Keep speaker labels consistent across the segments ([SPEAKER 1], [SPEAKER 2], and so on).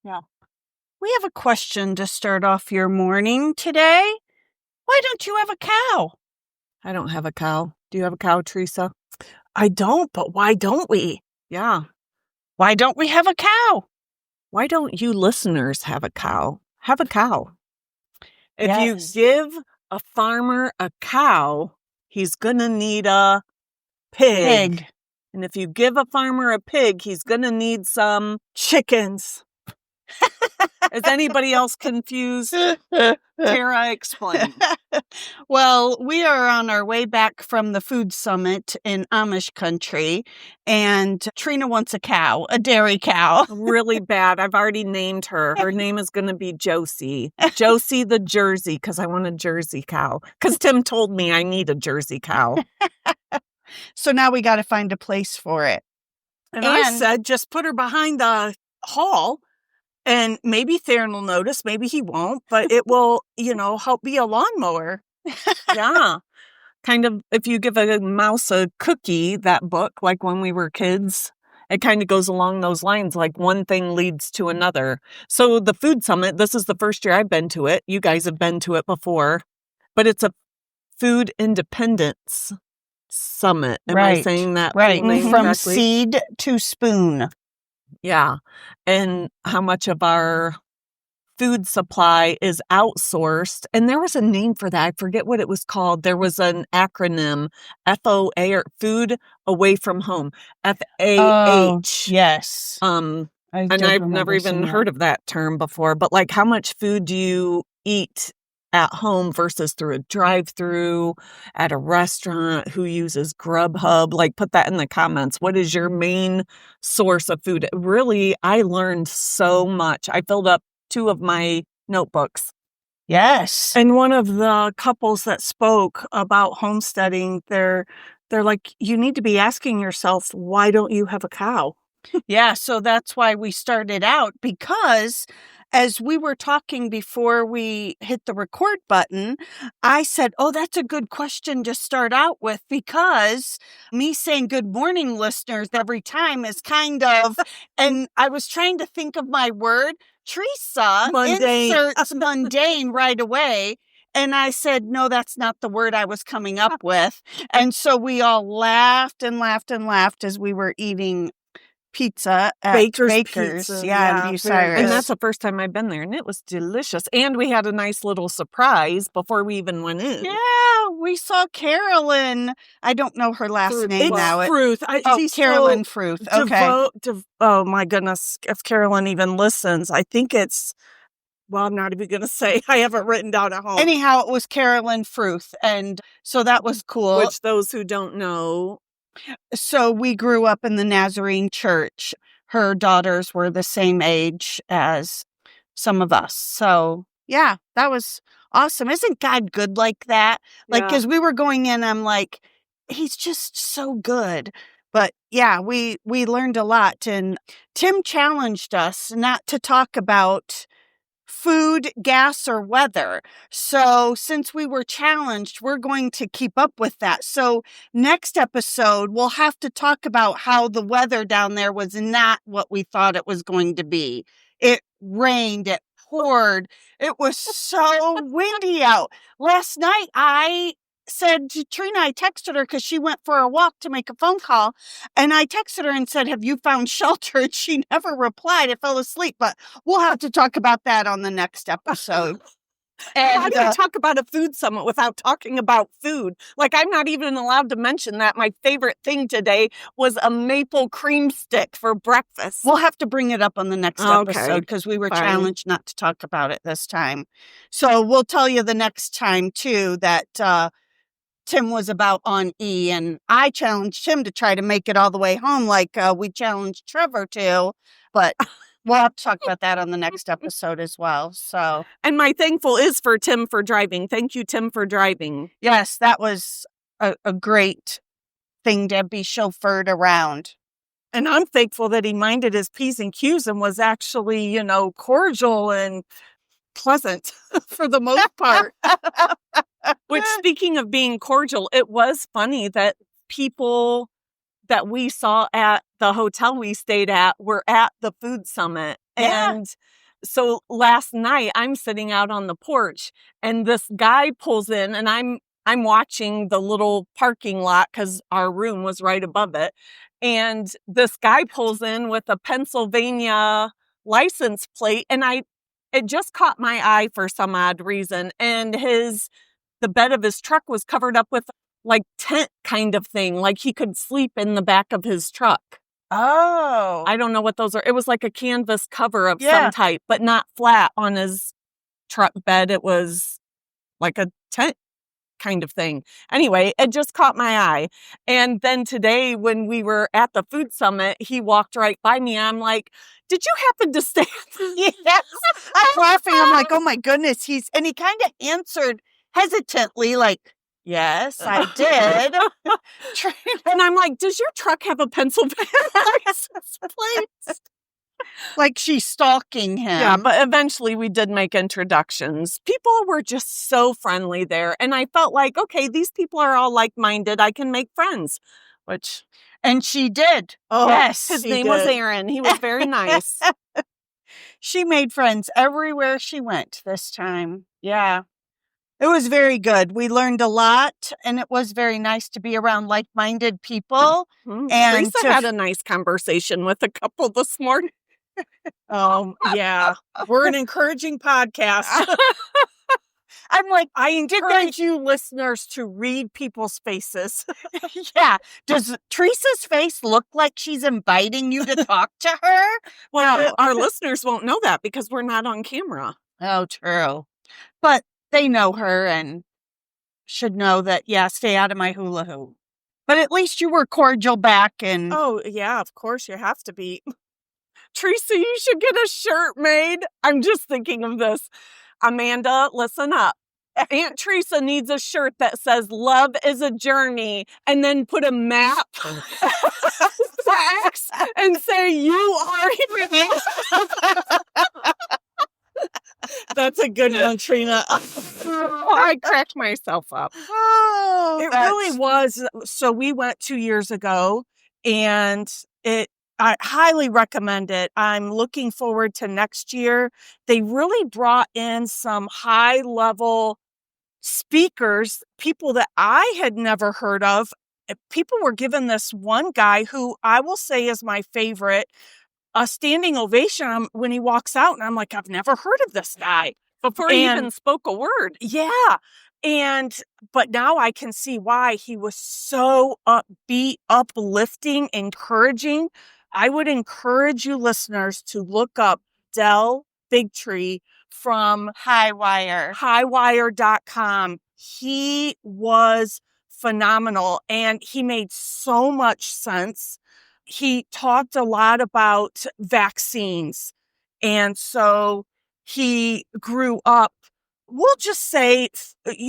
[SPEAKER 1] Yeah. We have a question to start off your morning today. Why don't you have a cow?
[SPEAKER 2] I don't have a cow. Do you have a cow, Teresa?
[SPEAKER 1] I don't, but why don't we?
[SPEAKER 2] Yeah.
[SPEAKER 1] Why don't we have a cow?
[SPEAKER 2] Why don't you listeners have a cow? Have a cow. If you
[SPEAKER 1] Yes.
[SPEAKER 2] give a farmer a cow, he's going to need a pig. And if you give a farmer a pig, he's going to need some
[SPEAKER 1] Chickens.
[SPEAKER 2] Is anybody else confused? Tara, explain.
[SPEAKER 1] Well, we are on our way back from the food summit in Amish country, and Trina wants a cow, a dairy cow.
[SPEAKER 2] Really bad. I've already named her. Her name is going to be Josie. Josie the Jersey, because I want a Jersey cow. Because Tim told me I need a Jersey cow.
[SPEAKER 1] So now we got to find a place for it.
[SPEAKER 2] And I said, just put her behind the hall. And maybe Theron will notice, maybe he won't, but it will, help be a lawnmower. Yeah. Kind of, if you give a mouse a cookie, that book, like when we were kids, it kind of goes along those lines, like one thing leads to another. So the food summit, this is the first year I've been to it. You guys have been to it before, but it's a food independence summit. Am I saying that?
[SPEAKER 1] Right. From
[SPEAKER 2] correctly?
[SPEAKER 1] seed to spoon.
[SPEAKER 2] Yeah. And how much of our food supply is outsourced. And there was a name for that. I forget what it was called. There was an acronym, FOA, or Food Away from Home, FAH.
[SPEAKER 1] Yes.
[SPEAKER 2] And I've never even heard of that term before, but like how much food do you eat at home versus through a drive-through at a restaurant? Who uses Grubhub? Like, put that in the comments. What is your main source of food? Really, I learned so much. I filled up 2 of my notebooks.
[SPEAKER 1] Yes.
[SPEAKER 2] And one of the couples that spoke about homesteading, they're like, you need to be asking yourself, why don't you have a cow?
[SPEAKER 1] Yeah, so that's why we started out, because as we were talking before we hit the record button, I said, that's a good question to start out with, because me saying good morning, listeners, every time is kind of, and I was trying to think of my word. Teresa inserts mundane right away. And I said, no, that's not the word I was coming up with. And so we all laughed and laughed and laughed as we were eating pizza at Baker's.
[SPEAKER 2] Pizza.
[SPEAKER 1] Yeah, in Bucyrus.
[SPEAKER 2] And that's the first time I've been there, and it was delicious. And we had a nice little surprise before we even went in.
[SPEAKER 1] Yeah, we saw Carolyn. I don't know her last name now.
[SPEAKER 2] Fruth.
[SPEAKER 1] Carolyn Fruth. Okay.
[SPEAKER 2] Oh my goodness, if Carolyn even listens, I think it's, well, I'm not even going to say. I have it written down at home.
[SPEAKER 1] Anyhow, it was Carolyn Fruth, and so that was cool.
[SPEAKER 2] Which, those who don't know,
[SPEAKER 1] so we grew up in the Nazarene church. Her daughters were the same age as some of us. So, yeah, that was awesome. Isn't God good like that? Like, as we were going in, I'm like, he's just so good. But yeah, we learned a lot. And Tim challenged us not to talk about food, gas, or weather. So since we were challenged, we're going to keep up with that. So next episode, we'll have to talk about how the weather down there was not what we thought it was going to be. It rained, it poured, it was so windy out. Last night, I said to Trina, I texted her because she went for a walk to make a phone call. And I texted her and said, have you found shelter? And she never replied. I fell asleep, but we'll have to talk about that on the next episode.
[SPEAKER 2] And how do you talk about a food summit without talking about food? Like, I'm not even allowed to mention that my favorite thing today was a maple cream stick for breakfast.
[SPEAKER 1] We'll have to bring it up on the next episode because we were challenged not to talk about it this time. So we'll tell you the next time, too, that Tim was about on E, and I challenged him to try to make it all the way home like we challenged Trevor to, but we'll have to talk about that on the next episode as well. So,
[SPEAKER 2] and my thankful is for Tim for driving. Thank you, Tim, for driving.
[SPEAKER 1] Yes, that was a great thing to be chauffeured around.
[SPEAKER 2] And I'm thankful that he minded his P's and Q's and was actually, cordial and pleasant for the most part. Which, speaking of being cordial, it was funny that people that we saw at the hotel we stayed at were at the food summit.
[SPEAKER 1] Yeah.
[SPEAKER 2] And so last night I'm sitting out on the porch and this guy pulls in and I'm watching the little parking lot because our room was right above it. And this guy pulls in with a Pennsylvania license plate and it just caught my eye for some odd reason. And the bed of his truck was covered up with like tent kind of thing. Like he could sleep in the back of his truck.
[SPEAKER 1] Oh.
[SPEAKER 2] I don't know what those are. It was like a canvas cover of some type, but not flat on his truck bed. It was like a tent kind of thing. Anyway, it just caught my eye. And then today when we were at the food summit, he walked right by me. I'm like, did you happen to stay?
[SPEAKER 1] Yes. I'm laughing. I'm like, oh my goodness. He kind of answered hesitantly, like, yes, I did.
[SPEAKER 2] And I'm like, does your truck have a Pennsylvania license plate?
[SPEAKER 1] Like she's stalking him.
[SPEAKER 2] Yeah, but eventually we did make introductions. People were just so friendly there. And I felt like, okay, these people are all like-minded. I can make friends,
[SPEAKER 1] and she did.
[SPEAKER 2] Oh,
[SPEAKER 1] yes.
[SPEAKER 2] His name was Aaron. He was very nice.
[SPEAKER 1] She made friends everywhere she went this time. Yeah. It was very good. We learned a lot, and it was very nice to be around like-minded people. And
[SPEAKER 2] Theresa had a nice conversation with a couple this morning. Yeah. We're an encouraging podcast.
[SPEAKER 1] I'm like,
[SPEAKER 2] I encourage you listeners to read people's faces.
[SPEAKER 1] Yeah. Does Teresa's face look like she's inviting you to talk to her?
[SPEAKER 2] Well, our listeners won't know that because we're not on camera.
[SPEAKER 1] Oh, true. But they know her and should know that, yeah, stay out of my hula hoop. But at least you were cordial back and...
[SPEAKER 2] Oh, yeah, of course you have to be. Teresa, you should get a shirt made. I'm just thinking of this. Amanda, listen up. Aunt Teresa needs a shirt that says love is a journey and then put a map and say you are here. That's a good one, Trina. I cracked myself up.
[SPEAKER 1] Oh,
[SPEAKER 2] it really was. So we went 2 years ago and I highly recommend it. I'm looking forward to next year. They really brought in some high level speakers, people that I had never heard of. People were given this one guy who I will say is my favorite, a standing ovation when he walks out. And I'm like, I've never heard of this guy. Before he even spoke a word. Yeah. But now I can see why he was so upbeat, uplifting, encouraging. I would encourage you listeners to look up Del Bigtree from highwire.com. He was phenomenal and he made so much sense. He talked a lot about vaccines. And so he grew up, we'll just say,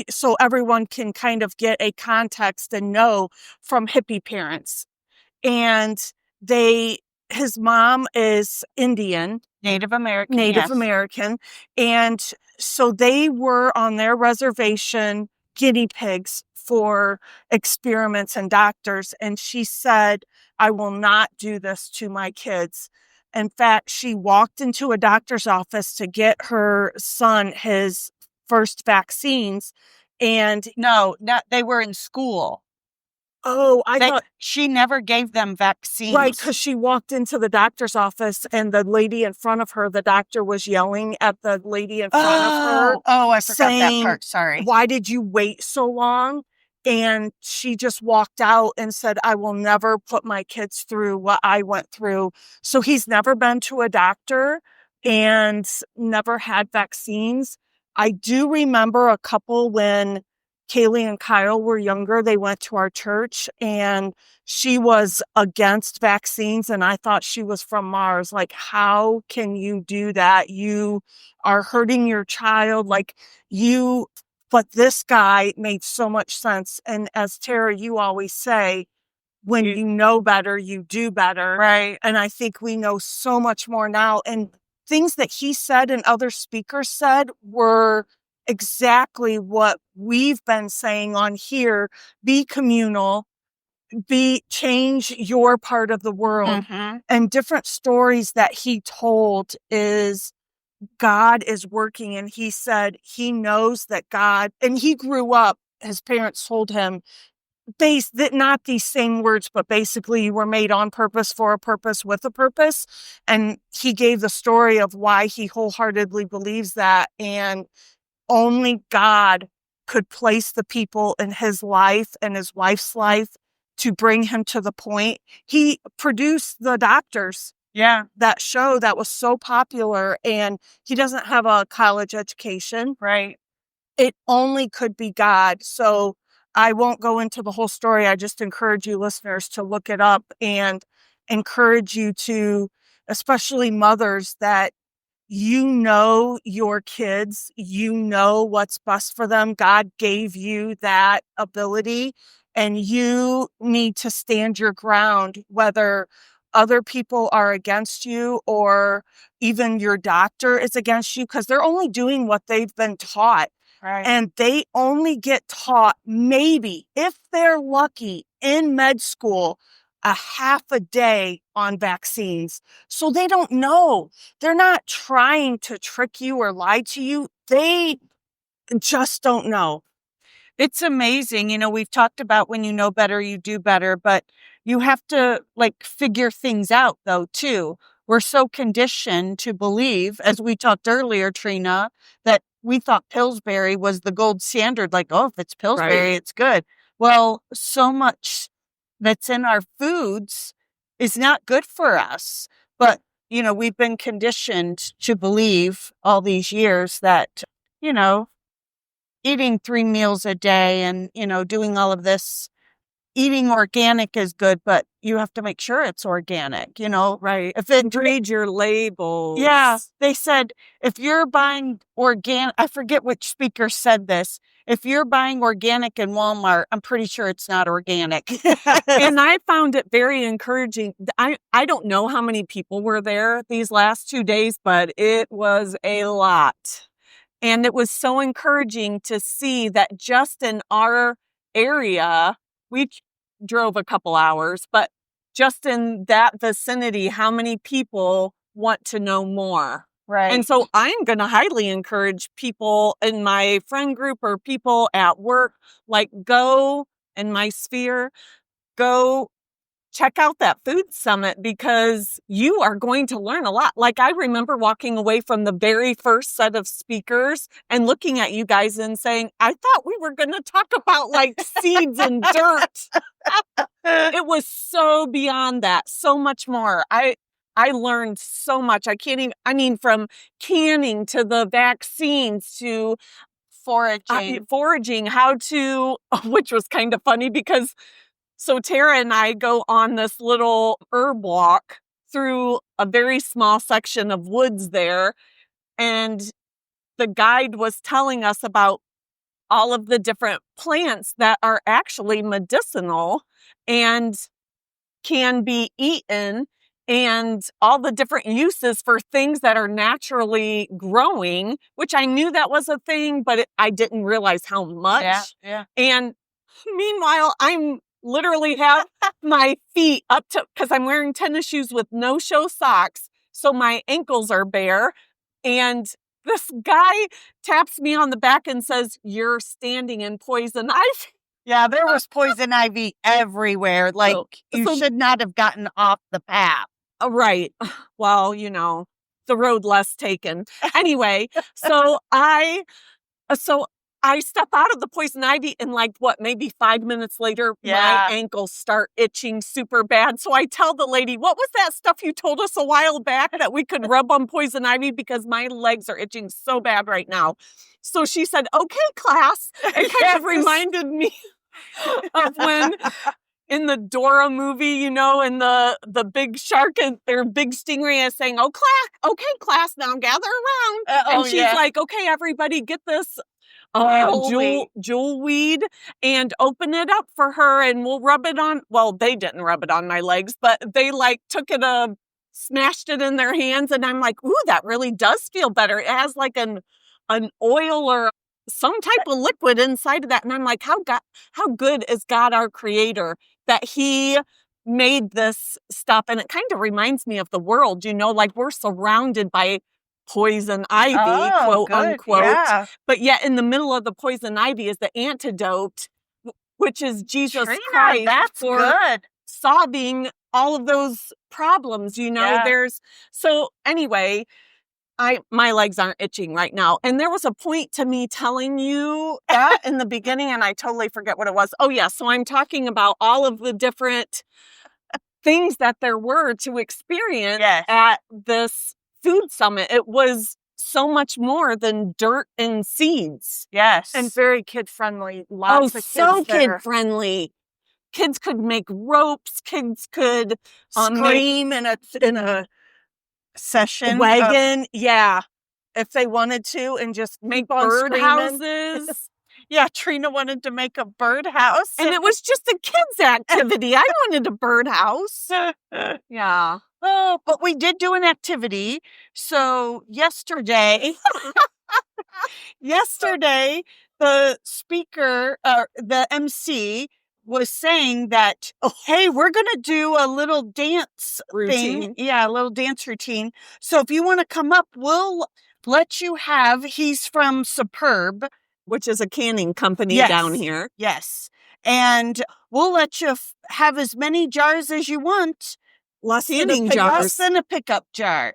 [SPEAKER 2] so everyone can kind of get a context and know, from hippie parents. And his mom is Indian.
[SPEAKER 1] Native American.
[SPEAKER 2] And so they were on their reservation guinea pigs for experiments and doctors. And she said, I will not do this to my kids. In fact, she walked into a doctor's office to get her son his first vaccines. And
[SPEAKER 1] no, they were in school.
[SPEAKER 2] Oh, I thought
[SPEAKER 1] she never gave them vaccines.
[SPEAKER 2] Right, because she walked into the doctor's office and the lady in front of her, the doctor was yelling at the lady in front of her.
[SPEAKER 1] Oh, I forgot that part. Sorry.
[SPEAKER 2] Why did you wait so long? And she just walked out and said, I will never put my kids through what I went through. So he's never been to a doctor and never had vaccines. I do remember a couple when Kaylee and Kyle were younger, they went to our church and she was against vaccines. And I thought she was from Mars. Like, how can you do that? You are hurting your child. But this guy made so much sense. And as Tara, you always say, when you know better, you do better.
[SPEAKER 1] Right.
[SPEAKER 2] And I think we know so much more now. And things that he said and other speakers said were exactly what we've been saying on here. Be communal, change your part of the world. And different stories that he told is God is working, and he said he knows that God, and he grew up, his parents told him, not these same words, but basically you were made on purpose, for a purpose, with a purpose. And he gave the story of why he wholeheartedly believes that. And only God could place the people in his life and his wife's life to bring him to the point. He produced The Doctors. Yeah. That show that was so popular, and he doesn't have a college education. Right. It only could be God. So I won't go into the whole story. I just encourage you listeners to look it up, and encourage you to, especially mothers, that you know your kids, you know what's best for them. God gave you that ability, and you need to stand your ground, whether other people are against you or even your doctor is against you, because they're only doing what they've been taught. Right. And they only get taught, maybe, if they're lucky, in med school, a half a day on vaccines. So they don't know. They're not trying to trick you or lie to you. They just don't know. It's amazing. You know, we've talked about when you know better, you do better, but you have to figure things out though, too. We're so conditioned to believe, as we talked earlier, Trina, that we thought Pillsbury was the gold standard. If it's Pillsbury, it's good. Well, so much that's in our foods is not good for us. But, we've been conditioned to believe all these years that, eating 3 meals a day and, doing all of this, eating organic is good, but you have to make sure it's organic, Right. If it read your labels. Yeah. They said, if you're buying organic, I forget which speaker said this. If you're buying organic in Walmart, I'm pretty sure it's not organic. And I found it very encouraging. I don't know how many people were there these last 2 days, but it was a lot. And it was so encouraging to see that just in our area, we drove a couple hours, but just in that vicinity, how many people want to know more? Right. And so I'm going to highly encourage people in my friend group or people at work, go in my sphere, go check out that food summit, because you are going to learn a lot. I remember walking away from the very first set of speakers and looking at you guys and saying, I thought we were going to talk about seeds and dirt. It was so beyond that, so much more. I learned so much. From canning to the vaccines to foraging, how to, which was kind of funny because so Tara and I go on this little herb walk through a very small section of woods there, and the guide was telling us about all of the different plants that are actually medicinal and can be eaten, and all the different uses for things that are naturally growing, which I knew that was a thing, but I didn't realize how much. Yeah. And meanwhile, I'm literally have my feet up to, because I'm wearing tennis shoes with no-show socks, so my ankles are bare. And this guy taps me on the back and says, "You're standing in poison ivy." Yeah, there was poison ivy everywhere. You should not have gotten off the path. Right. Well, the road less taken. Anyway, so I step out of the poison ivy, and maybe 5 minutes later, my ankles start itching super bad. So I tell the lady, what was that stuff you told us a while back that we could rub on poison ivy, because my legs are itching so bad right now. So she said, okay, class. It kind of reminded me of when in the Dora movie, and the big shark or big stingray is saying, okay, class, now gather around. And she's like, okay, everybody get this jewel weed and open it up for her, and we'll rub it on. Well, they didn't rub it on my legs, but they took it, smashed it in their hands, and I'm like, ooh, that really does feel better. It has an oil or some type of liquid inside of that, and I'm like, how good is God, our creator, that he made this stuff. And it kind of reminds me of the world, like we're surrounded by poison ivy, quote unquote.
[SPEAKER 1] Yeah.
[SPEAKER 2] But yet in the middle of the poison ivy is the antidote, which is Jesus
[SPEAKER 1] Trina,
[SPEAKER 2] Christ
[SPEAKER 1] that's
[SPEAKER 2] for
[SPEAKER 1] good.
[SPEAKER 2] solving all of those problems,
[SPEAKER 1] Yeah.
[SPEAKER 2] So anyway, my legs aren't itching right now. And there was a point to me telling you that in the beginning, and I totally forget what it was. Oh yeah, so I'm talking about all of the different things that there were to experience at this food summit. It was so much more than dirt and seeds.
[SPEAKER 1] Yes.
[SPEAKER 2] And very kid-friendly. Lots of kids
[SPEAKER 1] so
[SPEAKER 2] there.
[SPEAKER 1] kid-friendly.
[SPEAKER 2] Kids could make ropes. Kids could
[SPEAKER 1] scream in a session
[SPEAKER 2] wagon. Yeah. If they wanted to, and just make bird houses.
[SPEAKER 1] Yeah, Trina wanted to make a birdhouse.
[SPEAKER 2] And it was just a kids' activity. I wanted a birdhouse. Yeah.
[SPEAKER 1] Oh, but we did do an activity. So yesterday, the speaker, the MC was saying that, hey, we're going to do a little dance
[SPEAKER 2] routine.
[SPEAKER 1] Yeah, a little dance routine. So if you want to come up, we'll let you have, he's from Superb,
[SPEAKER 2] which is a canning company down here.
[SPEAKER 1] Yes. And we'll let you have as many jars as you want.
[SPEAKER 2] Less than a
[SPEAKER 1] pickup jar.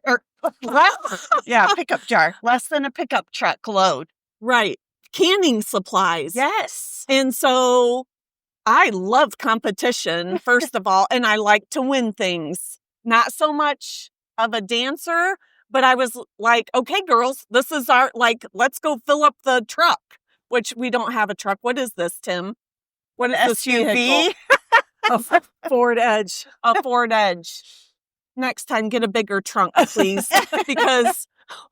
[SPEAKER 1] Pickup jar. Less than a pickup truck load.
[SPEAKER 2] Right. Canning supplies.
[SPEAKER 1] Yes.
[SPEAKER 2] And so I love competition, first of all, and I like to win things. Not so much of a dancer, but I was like, okay, girls, this is our, let's go fill up the truck, which we don't have a truck. What is this, Tim? What is this
[SPEAKER 1] SUV?
[SPEAKER 2] A Ford Edge. A Ford Edge. Next time, get a bigger trunk, please, because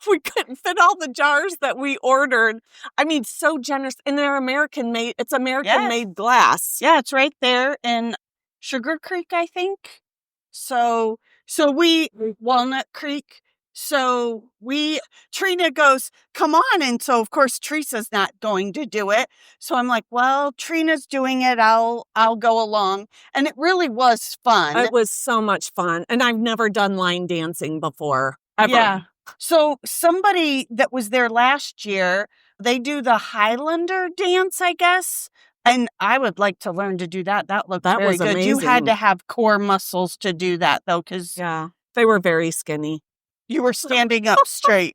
[SPEAKER 2] we couldn't fit all the jars that we ordered. I mean, so generous. And they're American-made. It's American-made glass.
[SPEAKER 1] Yeah, it's right there in Sugar Creek, I think. So we, Walnut Creek. So Trina goes, come on. And so, of course, Teresa's not going to do it. So I'm like, well, Trina's doing it. I'll go along. And it really was fun.
[SPEAKER 2] It was so much fun. And I've never done line dancing before, ever.
[SPEAKER 1] Yeah. So somebody that was there last year, they do the Highlander dance, I guess. And I would like to learn to do that. That looked very good.
[SPEAKER 2] Amazing.
[SPEAKER 1] You had to have core muscles to do that, though, because
[SPEAKER 2] they were very skinny.
[SPEAKER 1] You were standing up straight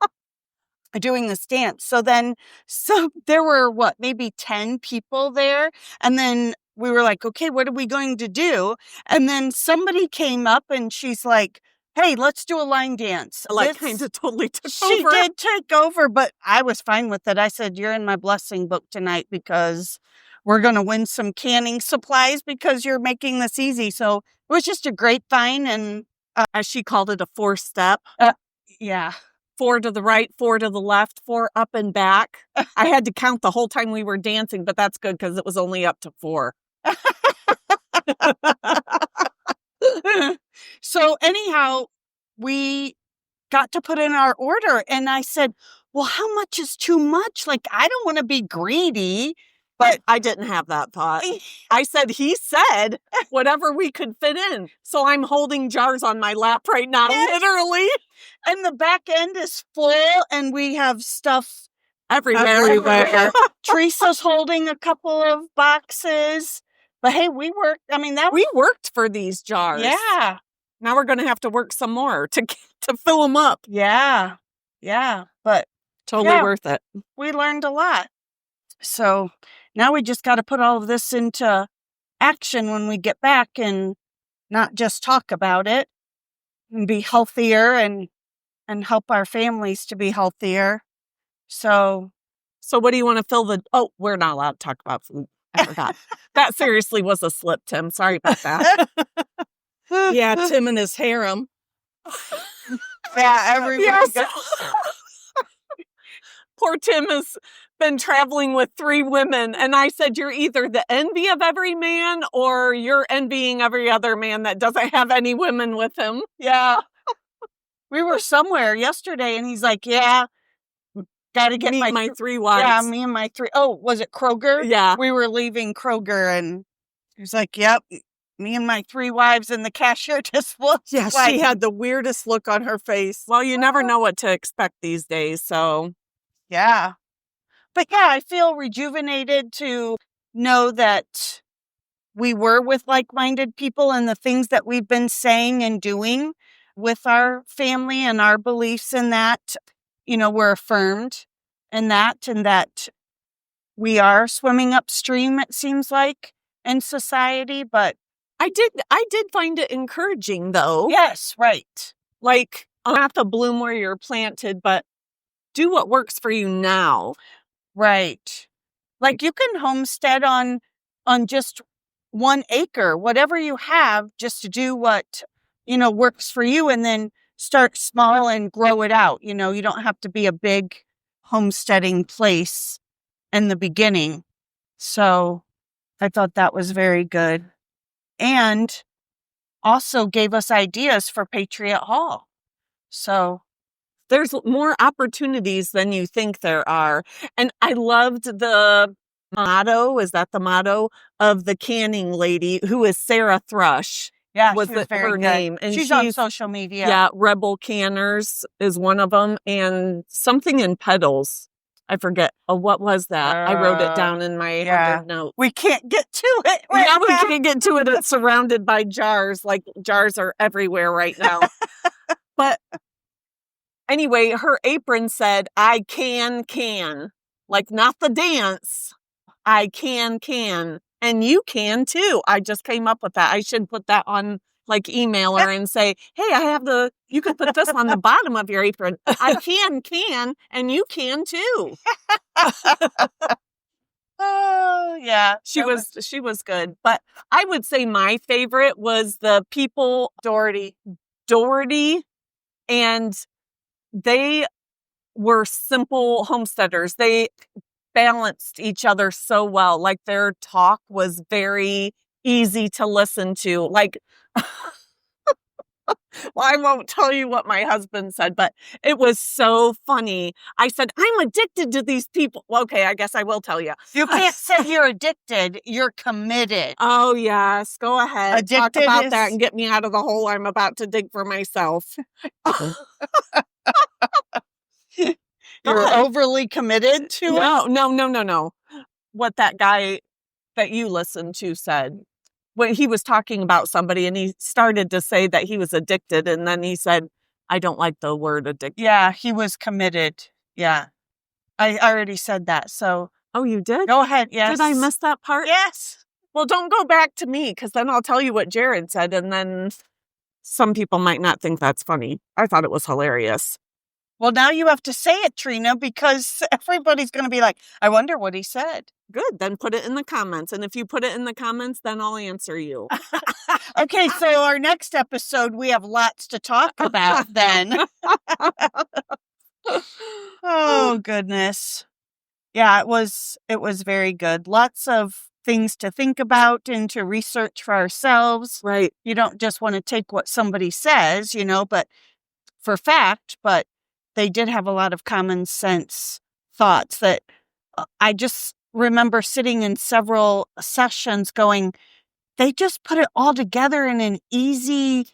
[SPEAKER 1] doing this dance. So there were maybe 10 people there. And then we were like, okay, what are we going to do? And then somebody came up and she's like, hey, let's do a line dance.
[SPEAKER 2] Kind of totally took
[SPEAKER 1] over.
[SPEAKER 2] She
[SPEAKER 1] did take over, but I was fine with it. I said, you're in my blessing book tonight because we're going to win some canning supplies because you're making this easy. So it was just a grapevine and
[SPEAKER 2] as she called it, a 4-step.
[SPEAKER 1] Yeah.
[SPEAKER 2] 4 to the right, 4 to the left, 4 up and back. I had to count the whole time we were dancing, but that's good because it was only up to 4.
[SPEAKER 1] So anyhow, we got to put in our order and I said, well, how much is too much? I don't want to be greedy.
[SPEAKER 2] But I didn't have that thought. I said, he said, whatever we could fit in. So I'm holding jars on my lap right now, literally.
[SPEAKER 1] And the back end is full and we have stuff
[SPEAKER 2] everywhere.
[SPEAKER 1] Teresa's holding a couple of boxes. But hey, we worked. I mean,
[SPEAKER 2] we worked for these jars.
[SPEAKER 1] Yeah.
[SPEAKER 2] Now we're going to have to work some more to fill them up.
[SPEAKER 1] Yeah. Yeah. But
[SPEAKER 2] totally worth it.
[SPEAKER 1] We learned a lot. So now we just got to put all of this into action when we get back and not just talk about it and be healthier and help our families to be healthier. So
[SPEAKER 2] what do you want to fill the... Oh, we're not allowed to talk about food. I forgot. That seriously was a slip, Tim. Sorry about that. Yeah, Tim and his harem.
[SPEAKER 1] Yeah, everybody.
[SPEAKER 2] Yes. Poor Tim has been traveling with 3 women. And I said, you're either the envy of every man or you're envying every other man that doesn't have any women with him.
[SPEAKER 1] Yeah. We were somewhere yesterday and he's like, yeah, got to get
[SPEAKER 2] my 3 wives.
[SPEAKER 1] Yeah, me and my 3. Oh, was it Kroger?
[SPEAKER 2] Yeah.
[SPEAKER 1] We were leaving Kroger and he was like, yep, Me and my 3 wives and the cashier just looked
[SPEAKER 2] Yeah,
[SPEAKER 1] like,
[SPEAKER 2] she had the weirdest look on her face. Well, you never know what to expect these days, so.
[SPEAKER 1] yeah. But yeah, I feel rejuvenated to know that we were with like-minded people and the things that we've been saying and doing with our family and our beliefs in that, we're affirmed in that, and that we are swimming upstream, it seems like, in society. But
[SPEAKER 2] I did find it encouraging, though.
[SPEAKER 1] yes, right.
[SPEAKER 2] Like, not to bloom where you're planted, but do what works for you now.
[SPEAKER 1] Right. Like you can homestead on just 1 acre, whatever you have, just to do what, works for you, and then start small and grow it out. You don't have to be a big homesteading place in the beginning. So I thought that was very good. And also gave us ideas for Patriot Hall. So
[SPEAKER 2] there's more opportunities than you think there are. And I loved the motto, is that the motto of the canning lady, who is Sarah Thrush?
[SPEAKER 1] Yeah,
[SPEAKER 2] was
[SPEAKER 1] she was very
[SPEAKER 2] her
[SPEAKER 1] good.
[SPEAKER 2] name. And
[SPEAKER 1] she's on social media.
[SPEAKER 2] Yeah, Rebel Canners is one of them. And something in Pedals. I forget. Oh, what was that? I wrote it down in my 100 notes.
[SPEAKER 1] We can't get to it.
[SPEAKER 2] Now we can't get to it. It's surrounded by jars. Like, jars are everywhere right now. But anyway, her apron said, I can. Like, not the dance. I can. And you can too. I just came up with that. I should put that on, like, email her and say, hey, you can put this on the bottom of your apron. I can, and you can too.
[SPEAKER 1] Oh, yeah.
[SPEAKER 2] She was good. But I would say my favorite was the people, Doherty. And they were simple homesteaders. They balanced each other so well. Like, their talk was very easy to listen to. Like, well, I won't tell you what my husband said, but it was so funny. I said, I'm addicted to these people. Well, okay, I guess I will tell you.
[SPEAKER 1] You can't say you're addicted. You're committed.
[SPEAKER 2] Oh, yes. Go ahead.
[SPEAKER 1] Addicted
[SPEAKER 2] Talk about that and get me out of the hole I'm about to dig for myself.
[SPEAKER 1] You're overly committed to it?
[SPEAKER 2] No. What that guy that you listened to said. When he was talking about somebody and he started to say that he was addicted, and then he said, I don't like the word addicted.
[SPEAKER 1] Yeah, he was committed. Yeah. I already said that. So.
[SPEAKER 2] Oh, you did?
[SPEAKER 1] Go ahead. Yes.
[SPEAKER 2] Did I miss that part?
[SPEAKER 1] Yes.
[SPEAKER 2] Well, don't go back to me, because then I'll tell you what Jared said, and then some people might not think that's funny. I thought it was hilarious.
[SPEAKER 1] Well, now you have to say it, Trina, because everybody's going to be like, I wonder what he said.
[SPEAKER 2] Good. Then put it in the comments. And if you put it in the comments, then I'll answer you.
[SPEAKER 1] Okay, so our next episode, we have lots to talk about then. Oh, goodness. Yeah, it was very good. Lots of things to think about and to research for ourselves.
[SPEAKER 2] Right.
[SPEAKER 1] You don't just want to take what somebody says, but for fact, but they did have a lot of common sense thoughts that I just remember sitting in several sessions going, they just put it all together in an easy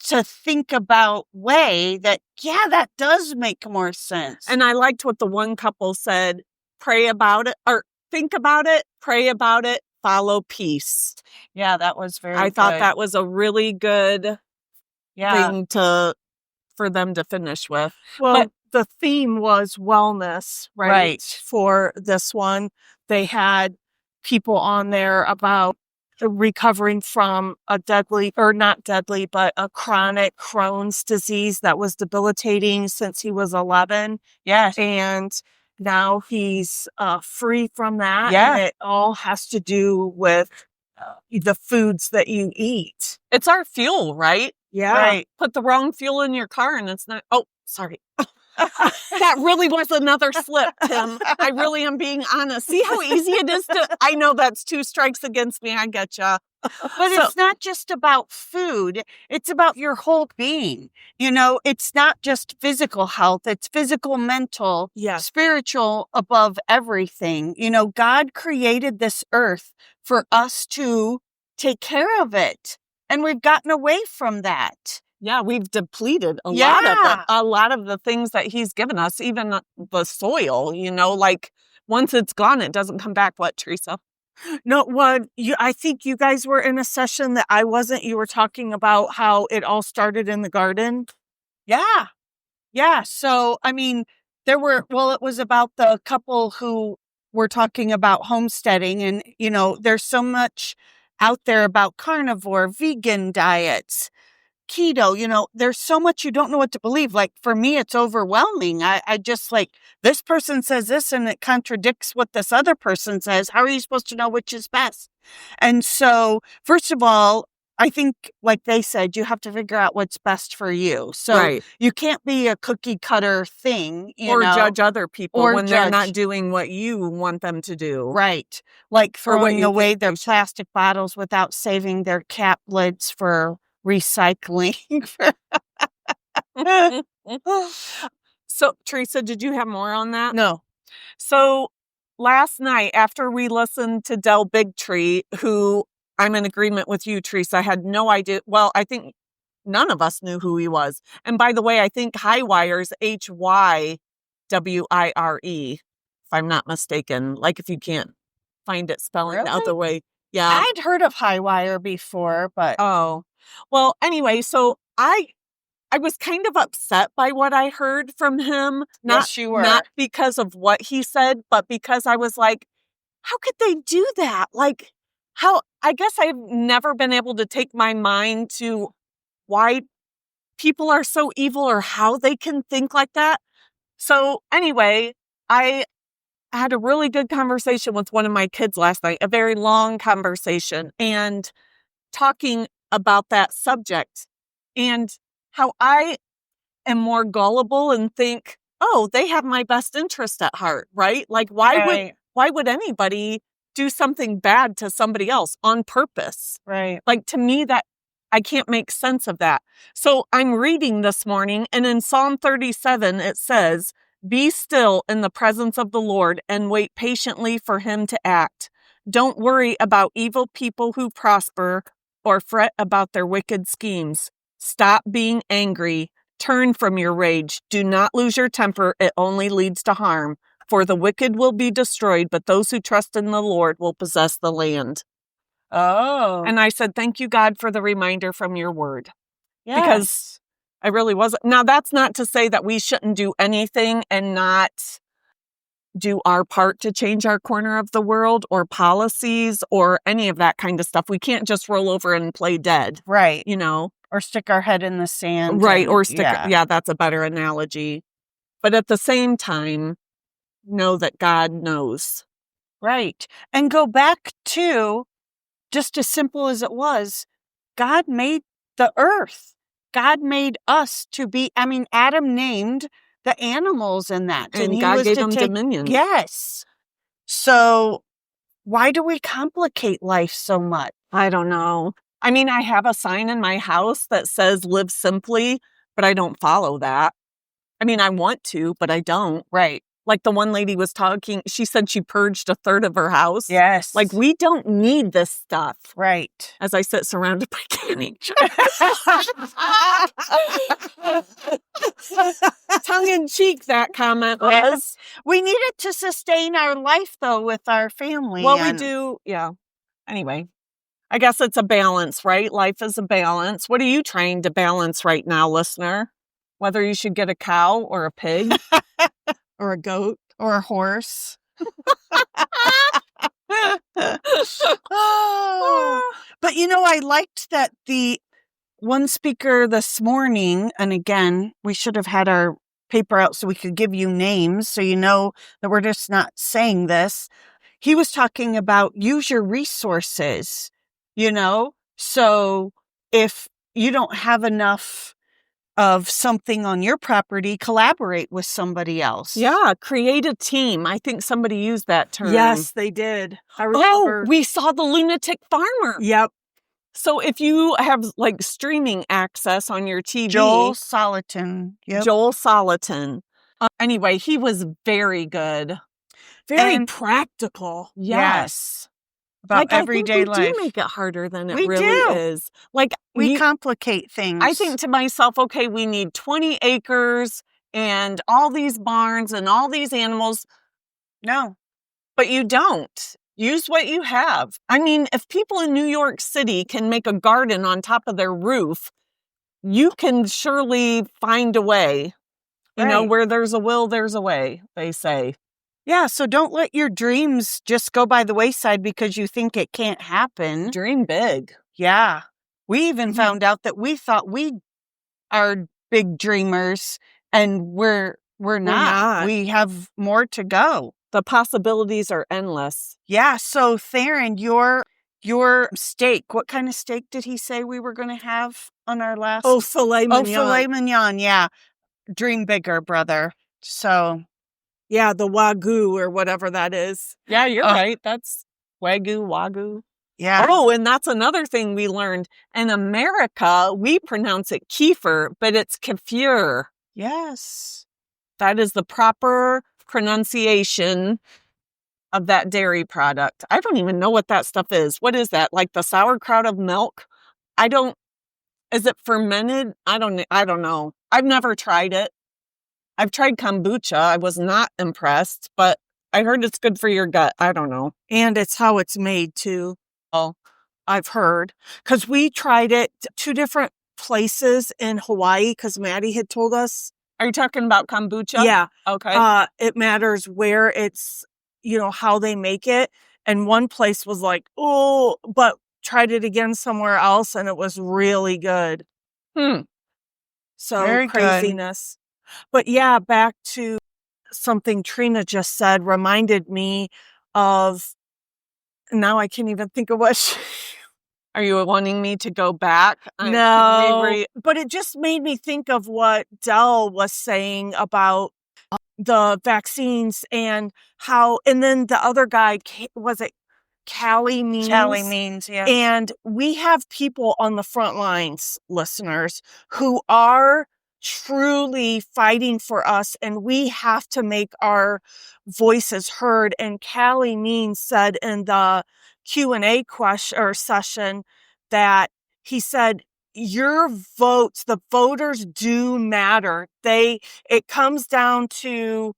[SPEAKER 1] to think about way that, yeah, that does make more sense.
[SPEAKER 2] And I liked what the one couple said, pray about it, or think about it, pray about it, follow peace.
[SPEAKER 1] Yeah, that was very
[SPEAKER 2] I thought that was a really good thing for them to finish with.
[SPEAKER 3] Well,
[SPEAKER 2] but
[SPEAKER 3] the theme was wellness, right? For this one, they had people on there about recovering from a deadly, or not deadly, but a chronic Crohn's disease that was debilitating since he was 11.
[SPEAKER 1] Yes.
[SPEAKER 3] And now he's free from that.
[SPEAKER 1] Yeah.
[SPEAKER 3] And it all has to do with the foods that you eat.
[SPEAKER 2] It's our fuel, right?
[SPEAKER 3] Yeah.
[SPEAKER 1] Right.
[SPEAKER 2] Put the wrong fuel in your car and it's not. Oh, sorry. That really was another slip, Tim. I really am being honest. See how easy it is to. I know that's 2 strikes against me. I get ya.
[SPEAKER 1] But it's not just about food. It's about your whole being. It's not just physical health. It's physical, mental, spiritual above everything. God created this earth for us to take care of it. And we've gotten away from that.
[SPEAKER 3] Yeah, we've depleted a lot of the things that he's given us, even the soil, like once it's gone, it doesn't come back. What, Theresa?
[SPEAKER 2] No, I think you guys were in a session that I wasn't. You were talking about how it all started in the garden.
[SPEAKER 1] Yeah. Yeah. So, I mean, it was about the couple who were talking about homesteading, and, there's so much out there about carnivore, vegan diets, keto, there's so much you don't know what to believe. Like, for me, it's overwhelming. I just this person says this and it contradicts what this other person says. How are you supposed to know which is best? And so, first of all, I think, like they said, you have to figure out what's best for you. So you can't be a cookie cutter thing,
[SPEAKER 3] or judge other people when they're not doing what you want them to do.
[SPEAKER 1] Right. Like throwing away their plastic bottles without saving their cap lids for recycling.
[SPEAKER 3] So, Theresa, did you have more on that?
[SPEAKER 2] No.
[SPEAKER 3] So, last night, after we listened to Del Bigtree, who I'm in agreement with you, Theresa, I had no idea. Well, I think none of us knew who he was. And by the way, I think Highwire's Hywire, if I'm not mistaken. Like, if you can't find it spelling the other way. Yeah.
[SPEAKER 1] I'd heard of Highwire before, but...
[SPEAKER 3] Oh. Well, anyway, so I was kind of upset by what I heard from him.
[SPEAKER 1] Yes, you were.
[SPEAKER 3] Not because of what he said, but because I was like, how could they do that? Like, I guess I've never been able to take my mind to why people are so evil or how they can think like that. So anyway, I had a really good conversation with one of my kids last night, a very long conversation, and talking about that subject and how I am more gullible and think, oh, they have my best interest at heart, right? Like, why would anybody do something bad to somebody else on purpose?
[SPEAKER 1] Right.
[SPEAKER 3] Like, to me, that I can't make sense of that. So I'm reading this morning, and in Psalm 37, it says, "Be still in the presence of the Lord and wait patiently for him to act. Don't worry about evil people who prosper or fret about their wicked schemes. Stop being angry. Turn from your rage. Do not lose your temper. It only leads to harm. For the wicked will be destroyed, but those who trust in the Lord will possess the land."
[SPEAKER 1] Oh.
[SPEAKER 3] And I said, thank you, God, for the reminder from your word.
[SPEAKER 1] Yes.
[SPEAKER 3] Because I really wasn't. Now, that's not to say that we shouldn't do anything and not do our part to change our corner of the world or policies or any of that kind of stuff. We can't just roll over and play dead.
[SPEAKER 1] Right.
[SPEAKER 3] Or
[SPEAKER 1] stick our head in the sand.
[SPEAKER 3] Right. Or stick. Yeah, that's a better analogy. But at the same time, know that God knows.
[SPEAKER 1] Right. And go back to, just as simple as it was, God made the earth. God made us to be, Adam named the animals in that.
[SPEAKER 3] And God gave them dominion.
[SPEAKER 1] Yes. So why do we complicate life so much?
[SPEAKER 3] I don't know. I have a sign in my house that says live simply, but I don't follow that. I want to, but I don't.
[SPEAKER 1] Right.
[SPEAKER 3] Like the one lady was talking, she said she purged a third of her house.
[SPEAKER 1] Yes.
[SPEAKER 3] Like, we don't need this stuff.
[SPEAKER 1] Right.
[SPEAKER 3] As I sit surrounded by canning. Tongue in cheek, that comment was.
[SPEAKER 1] We need it to sustain our life, though, with our family.
[SPEAKER 3] Well, we do. Yeah. Anyway, I guess it's a balance, right? Life is a balance. What are you trying to balance right now, listener? Whether you should get a cow or a pig or a goat
[SPEAKER 1] or a horse. But I liked that the one speaker this morning, and again, we should have had our paper out so we could give you names so you know that we're just not saying this. He was talking about use your resources, so if you don't have enough of something on your property, collaborate with somebody else.
[SPEAKER 3] Yeah, create a team. I think somebody used that term.
[SPEAKER 2] Yes, they did. I remember.
[SPEAKER 3] Oh, we saw the lunatic farmer.
[SPEAKER 2] Yep.
[SPEAKER 3] So if you have streaming access on your TV.
[SPEAKER 1] Joel Salatin.
[SPEAKER 3] Yep. Joel Salatin. Anyway, he was very good. Very practical.
[SPEAKER 1] Yes. about everyday life.
[SPEAKER 3] I think we do make it harder than it
[SPEAKER 1] We
[SPEAKER 3] really
[SPEAKER 1] do.
[SPEAKER 3] is. Like
[SPEAKER 1] We complicate things.
[SPEAKER 3] I think to myself, okay, we need 20 acres and all these barns and all these animals.
[SPEAKER 1] No.
[SPEAKER 3] But you don't. Use what you have. I mean, if people in New York City can make a garden on top of their roof, you can surely find a way. You know,
[SPEAKER 1] Right.
[SPEAKER 3] where there's a will, there's a way, they say.
[SPEAKER 1] Yeah, so don't let your dreams just go by the wayside because you think it can't happen.
[SPEAKER 3] Dream big.
[SPEAKER 1] Yeah. We even found out that we thought we are big dreamers, and we're not. We have more to go.
[SPEAKER 3] The possibilities are endless.
[SPEAKER 1] Yeah, so Theron, your steak, what kind of steak did he say we were going to have on our last?
[SPEAKER 3] Oh, filet mignon.
[SPEAKER 1] Oh, filet mignon, yeah. Dream bigger, brother. So...
[SPEAKER 3] yeah, the Wagyu or whatever that is. Yeah, you're right. That's Wagyu.
[SPEAKER 1] Yeah.
[SPEAKER 3] Oh, and that's another thing we learned. In America, we pronounce it kefir, but it's kefir.
[SPEAKER 1] Yes.
[SPEAKER 3] That is the proper pronunciation of that dairy product. I don't even know what that stuff is. What is that? Like the sauerkraut of milk? Is it fermented? I don't know. I've never tried it. I've tried kombucha. I was not impressed, but I heard it's good for your gut. I don't know.
[SPEAKER 2] And it's how it's made too.
[SPEAKER 3] Oh,
[SPEAKER 2] I've heard. Because we tried it 2 different places in Hawaii because Maddie had told us.
[SPEAKER 3] Are you talking about kombucha?
[SPEAKER 2] Yeah.
[SPEAKER 3] Okay.
[SPEAKER 2] It matters where it's, how they make it. And one place was like, oh, but tried it again somewhere else and it was really good. So
[SPEAKER 1] very
[SPEAKER 2] craziness. Good. But yeah, back to something Trina just said reminded me of, now I can't even think of what
[SPEAKER 3] Are you wanting me to go back?
[SPEAKER 2] No, but it just made me think of what Dell was saying about the vaccines and how, and then the other guy, was it Callie Means?
[SPEAKER 1] Callie Means, yeah.
[SPEAKER 2] And we have people on the front lines, listeners, who are truly fighting for us, and we have to make our voices heard. And Callie Means said in the Q&A session that he said, your votes, the voters do matter. It comes down to,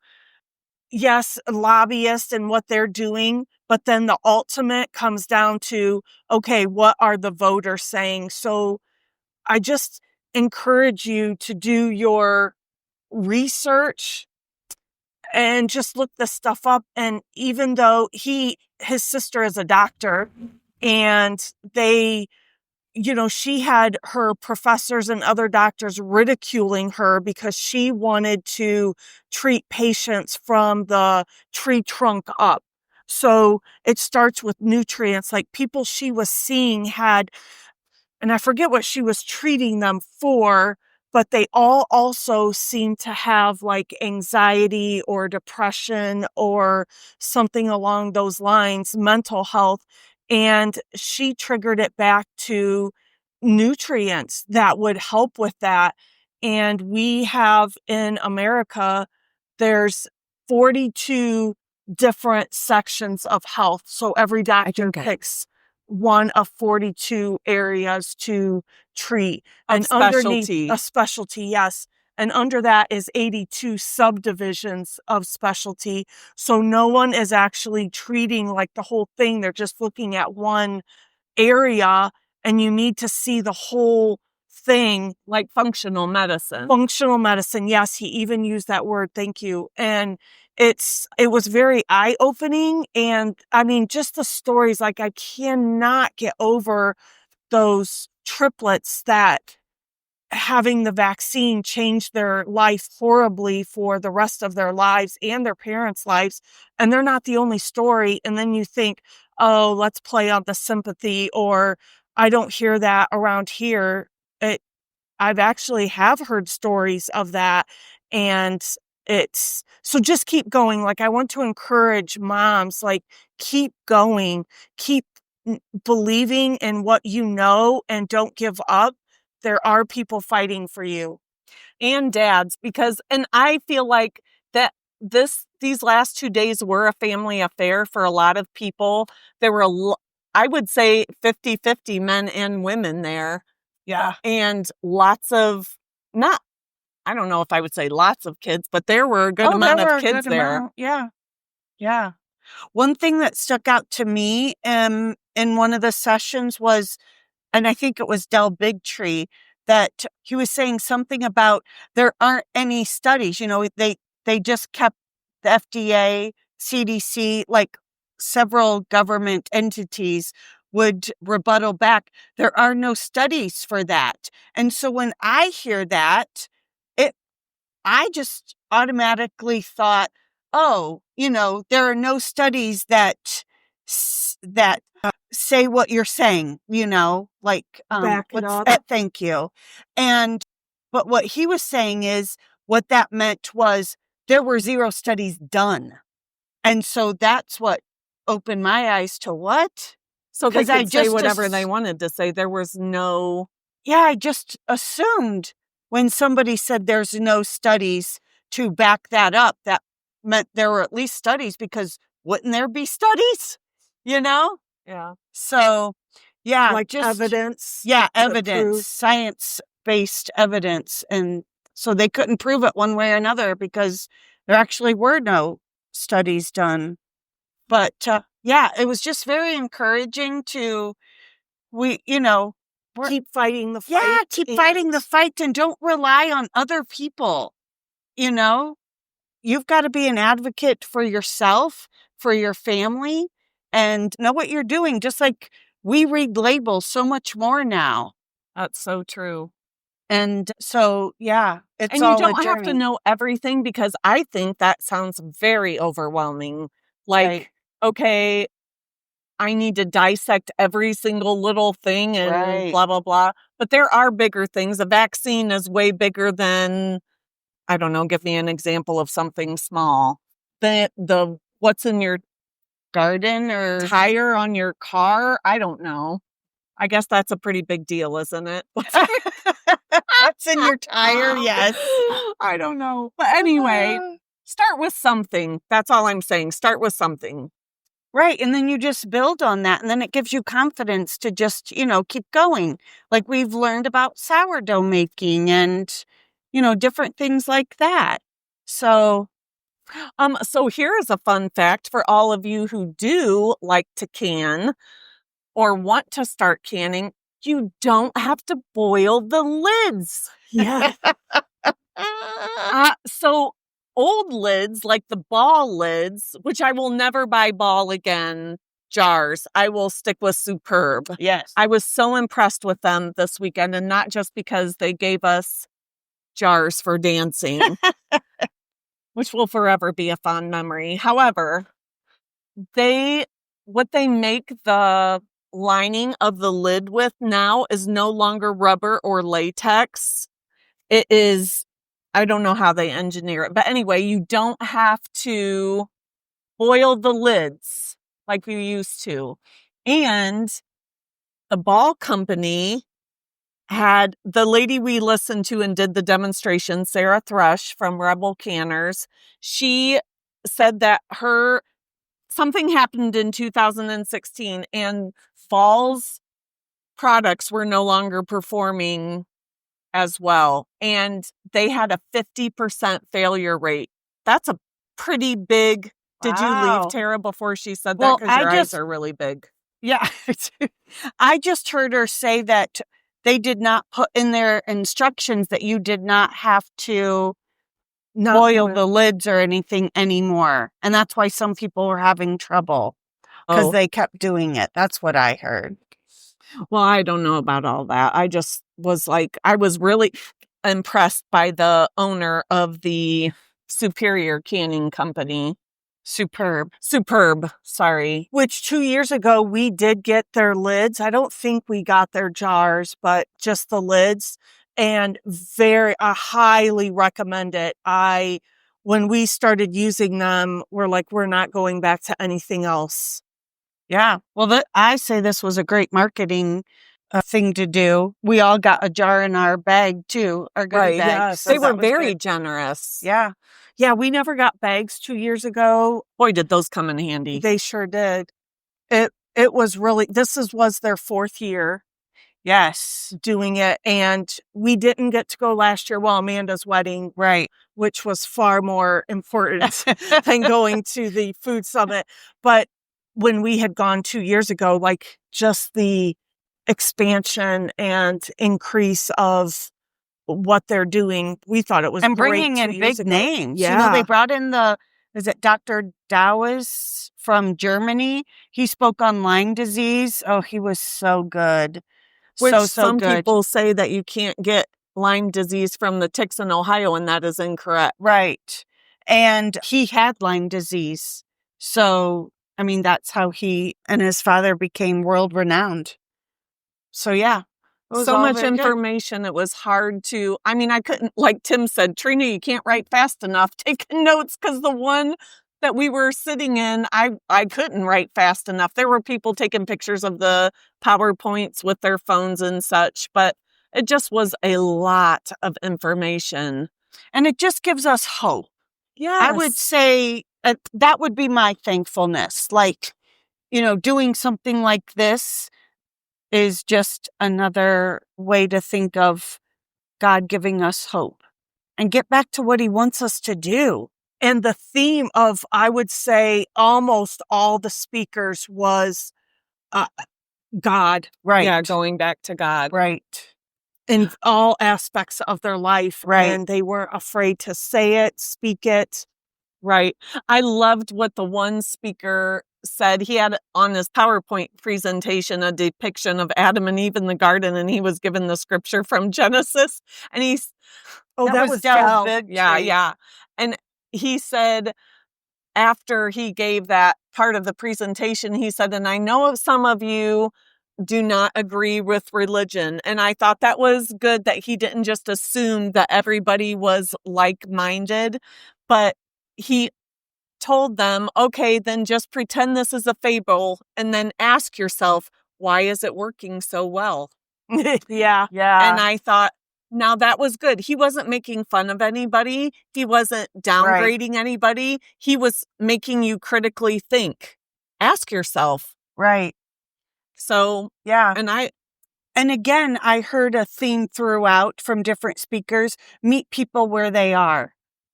[SPEAKER 2] yes, lobbyists and what they're doing, but then the ultimate comes down to, okay, what are the voters saying? So I just encourage you to do your research and just look this stuff up. And even though his sister is a doctor and she had her professors and other doctors ridiculing her because she wanted to treat patients from the tree trunk up. So it starts with nutrients, like people she was seeing had, and I forget what she was treating them for, but they all also seem to have like anxiety or depression or something along those lines, mental health. And she triggered it back to nutrients that would help with that. And we have in America, there's 42 different sections of health. So every doctor picks one of 42 areas to treat. And underneath a specialty, yes. And under that is 82 subdivisions of specialty. So no one is actually treating like the whole thing. They're just looking at one area, and you need to see the whole thing.
[SPEAKER 3] Like functional medicine.
[SPEAKER 2] Functional medicine. Yes, he even used that word. Thank you. And it was very eye-opening. And I mean, just the stories, like I cannot get over those triplets that having the vaccine changed their life horribly for the rest of their lives and their parents' lives. And they're not the only story. And then you think, oh, let's play on the sympathy, or I don't hear that around here. I've actually have heard stories of that. And so just keep going. Like, I want to encourage moms, like, keep going, keep believing in what you know, and don't give up. There are people fighting for you.
[SPEAKER 3] And dads, and I feel like that these last 2 days were a family affair for a lot of people. There were I would say 50-50 men and women there.
[SPEAKER 2] Yeah.
[SPEAKER 3] And lots of, I don't know if I would say lots of kids, but there were a good amount of kids there.
[SPEAKER 1] Yeah. Yeah. One thing that stuck out to me in one of the sessions was, and I think it was Del Bigtree, that he was saying something about there aren't any studies. They just kept the FDA, CDC, like several government entities would rebuttal back. There are no studies for that. And so when I hear that, I just automatically thought, oh, there are no studies that say what you're saying, like
[SPEAKER 3] Back it up.
[SPEAKER 1] Thank you. But what he was saying is what that meant was there were 0 studies done. And so that's what opened my eyes to what?
[SPEAKER 3] So they could say whatever they wanted to say. There was no...
[SPEAKER 1] Yeah, I just assumed when somebody said there's no studies to back that up, that meant there were at least studies, because wouldn't there be studies?
[SPEAKER 3] Yeah.
[SPEAKER 1] So, yeah.
[SPEAKER 3] Like evidence.
[SPEAKER 1] Yeah, evidence, science-based evidence. And so they couldn't prove it one way or another because there actually were no studies done. But, yeah, it was just very encouraging to,
[SPEAKER 3] keep fighting the fight.
[SPEAKER 1] Yeah, keep fighting the fight and don't rely on other people. You've got to be an advocate for yourself, for your family, and know what you're doing. Just like we read labels so much more now.
[SPEAKER 3] That's so true.
[SPEAKER 1] And so, yeah, it's
[SPEAKER 3] and
[SPEAKER 1] all
[SPEAKER 3] you don't
[SPEAKER 1] a
[SPEAKER 3] have to
[SPEAKER 1] journey.
[SPEAKER 3] know everything, because I think that sounds very overwhelming. Like,
[SPEAKER 1] Right.
[SPEAKER 3] Okay, I need to dissect every single little thing and blah, blah, blah. But there are bigger things. A vaccine is way bigger than, I don't know, give me an example of something small. The what's in your
[SPEAKER 1] Garden or
[SPEAKER 3] tire on your car? I don't know. I guess that's a pretty big deal, isn't it?
[SPEAKER 1] what's in your tire? Yes.
[SPEAKER 3] I don't know. But anyway, start with something. That's all I'm saying. Start with something.
[SPEAKER 1] Right. And then you just build on that. And then it gives you confidence to just, keep going. Like we've learned about sourdough making and, different things like that. So
[SPEAKER 3] here is a fun fact for all of you who do like to can or want to start canning. You don't have to boil the lids.
[SPEAKER 1] Yeah.
[SPEAKER 3] So old lids, like the ball lids, which I will never buy ball again, jars. I will stick with Superb.
[SPEAKER 1] Yes.
[SPEAKER 3] I was so impressed with them this weekend, and not just because they gave us jars for dancing, which will forever be a fond memory. However, what they make the lining of the lid with now is no longer rubber or latex. It is, I don't know how they engineer it, but anyway, you don't have to boil the lids like you used to. And the ball company had the lady we listened to and did the demonstration, Sarah Thrush from Rebel Canners. She said that something happened in 2016 and Ball's products were no longer performing as well. And they had a 50% failure rate. That's a pretty big. Did you leave, Tara, before she said that? Because your eyes are really big.
[SPEAKER 1] Yeah. I just heard her say that they did not put in their instructions that you did not have to boil the lids or anything anymore. And that's why some people were having trouble because they kept doing it. That's what I heard.
[SPEAKER 3] Well, I don't know about all that. I just was I was really impressed by the owner of the Superior Canning Company.
[SPEAKER 1] Superb.
[SPEAKER 3] Sorry.
[SPEAKER 1] Which 2 years ago, we did get their lids. I don't think we got their jars, but just the lids. And I highly recommend it. When we started using them, we're not going back to anything else. Yeah. Well, I say this was a great marketing thing to do. We all got a jar in our bag too, our goodie bags.
[SPEAKER 3] Yes. So they were very generous.
[SPEAKER 1] Yeah. Yeah, we never got bags 2 years ago.
[SPEAKER 3] Boy, did those come in handy.
[SPEAKER 1] They sure did. It
[SPEAKER 3] it was really, was their 4th year.
[SPEAKER 1] Yes.
[SPEAKER 3] Doing it. And we didn't get to go last year, Amanda's wedding.
[SPEAKER 1] Right.
[SPEAKER 3] Which was far more important than going to the food summit. But when we had gone 2 years ago, like just the expansion and increase of what they're doing, we thought it was
[SPEAKER 1] and
[SPEAKER 3] great.
[SPEAKER 1] Bringing in big names.
[SPEAKER 3] Yeah.
[SPEAKER 1] They brought in is it Dr. Dawes from Germany? He spoke on Lyme disease. Oh, he was so good.
[SPEAKER 3] Which
[SPEAKER 1] so
[SPEAKER 3] some
[SPEAKER 1] good.
[SPEAKER 3] people say that you can't get Lyme disease from the ticks in Ohio, and that is incorrect.
[SPEAKER 1] Right. And he had Lyme disease. So, I mean, that's how he and his father became world renowned. So, yeah.
[SPEAKER 3] So much information. It was hard to, I couldn't, like Tim said, Trina, you can't write fast enough taking notes, because the one that we were sitting in, I couldn't write fast enough. There were people taking pictures of the PowerPoints with their phones and such, but it just was a lot of information.
[SPEAKER 1] And it just gives us hope.
[SPEAKER 3] Yes.
[SPEAKER 1] I would say that would be my thankfulness. Like, doing something like this is just another way to think of God giving us hope and get back to what he wants us to do.
[SPEAKER 3] And the theme of, I would say, almost all the speakers was God.
[SPEAKER 1] Right.
[SPEAKER 3] Yeah, going back to God.
[SPEAKER 1] Right.
[SPEAKER 3] In all aspects of their life.
[SPEAKER 1] Right.
[SPEAKER 3] And they weren't afraid to say it, speak it. Right. I loved what the one speaker said. He had on his PowerPoint presentation a depiction of Adam and Eve in the garden, and he was given the scripture from Genesis. And
[SPEAKER 1] that was Del.
[SPEAKER 3] Yeah. And he said, after he gave that part of the presentation, he said, and I know some of you do not agree with religion. And I thought that was good that he didn't just assume that everybody was like-minded, but he told them, okay, then just pretend this is a fable and then ask yourself, why is it working so well?
[SPEAKER 1] Yeah.
[SPEAKER 3] And I thought, now that was good. He wasn't making fun of anybody. He wasn't downgrading anybody. He was making you critically think. Ask yourself.
[SPEAKER 1] Right.
[SPEAKER 3] So,
[SPEAKER 1] yeah.
[SPEAKER 3] And
[SPEAKER 1] again, I heard a theme throughout from different speakers: meet people where they are.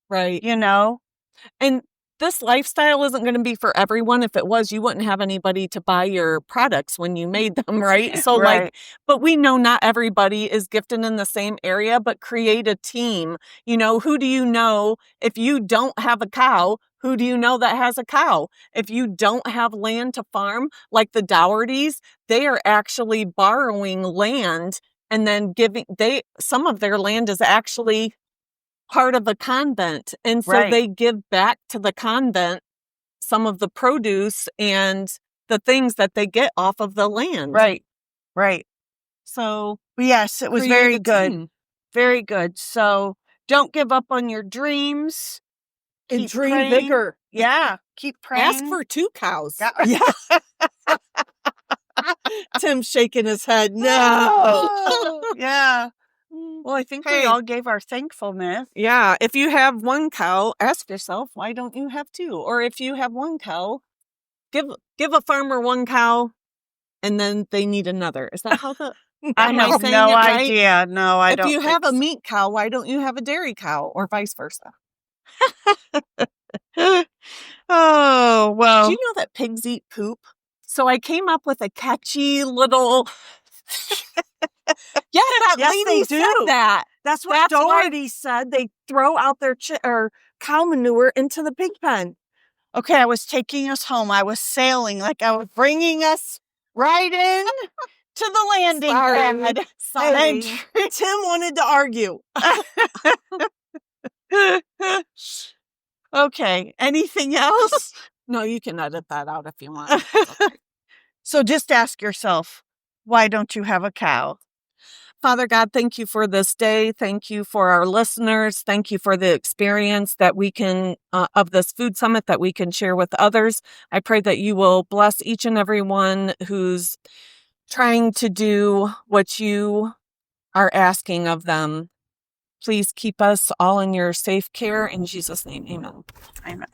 [SPEAKER 3] Right.
[SPEAKER 1] And
[SPEAKER 3] this lifestyle isn't going to be for everyone. If it was, you wouldn't have anybody to buy your products when you made them, right? So but we know not everybody is gifted in the same area, but create a team. Who do you know if you don't have a cow? Who do you know that has a cow? If you don't have land to farm, like the Doughertys, they are actually borrowing land and then some of their land is actually part of a convent. And so they give back to the convent some of the produce and the things that they get off of the land.
[SPEAKER 1] Right.
[SPEAKER 3] So,
[SPEAKER 1] yes, it was very good. Very good. So don't give up on your dreams.
[SPEAKER 3] And dream bigger.
[SPEAKER 1] Yeah. Keep praying.
[SPEAKER 3] Ask for 2 cows. Yeah. Tim's shaking his head. No.
[SPEAKER 1] Yeah. Well, I think we all gave our thankfulness.
[SPEAKER 3] Yeah. If you have 1 cow, ask yourself, why don't you have 2? Or if you have 1 cow, give a farmer 1 cow, and then they need another. Is that how the...
[SPEAKER 1] I have no idea. No, I don't.
[SPEAKER 3] If you have a meat cow, why don't you have a dairy cow, or vice versa?
[SPEAKER 1] Oh, well.
[SPEAKER 3] Do you know that pigs eat poop? So I came up with a catchy little... Yeah, that lady said that.
[SPEAKER 1] That's what Dougherty said. They throw out their cow manure into the pig pen. Okay, I was taking us home. I was sailing, like I was bringing us right in to the landing pad.
[SPEAKER 3] Sorry. And Tim wanted to argue.
[SPEAKER 1] Okay, anything else?
[SPEAKER 3] No, you can edit that out if you want.
[SPEAKER 1] Okay. So just ask yourself, why don't you have a cow?
[SPEAKER 3] Father God, thank you for this day. Thank you for our listeners. Thank you for the experience that we can, of this food summit, that we can share with others. I pray that you will bless each and every one who's trying to do what you are asking of them. Please keep us all in your safe care. In Jesus' name, amen.
[SPEAKER 1] Amen.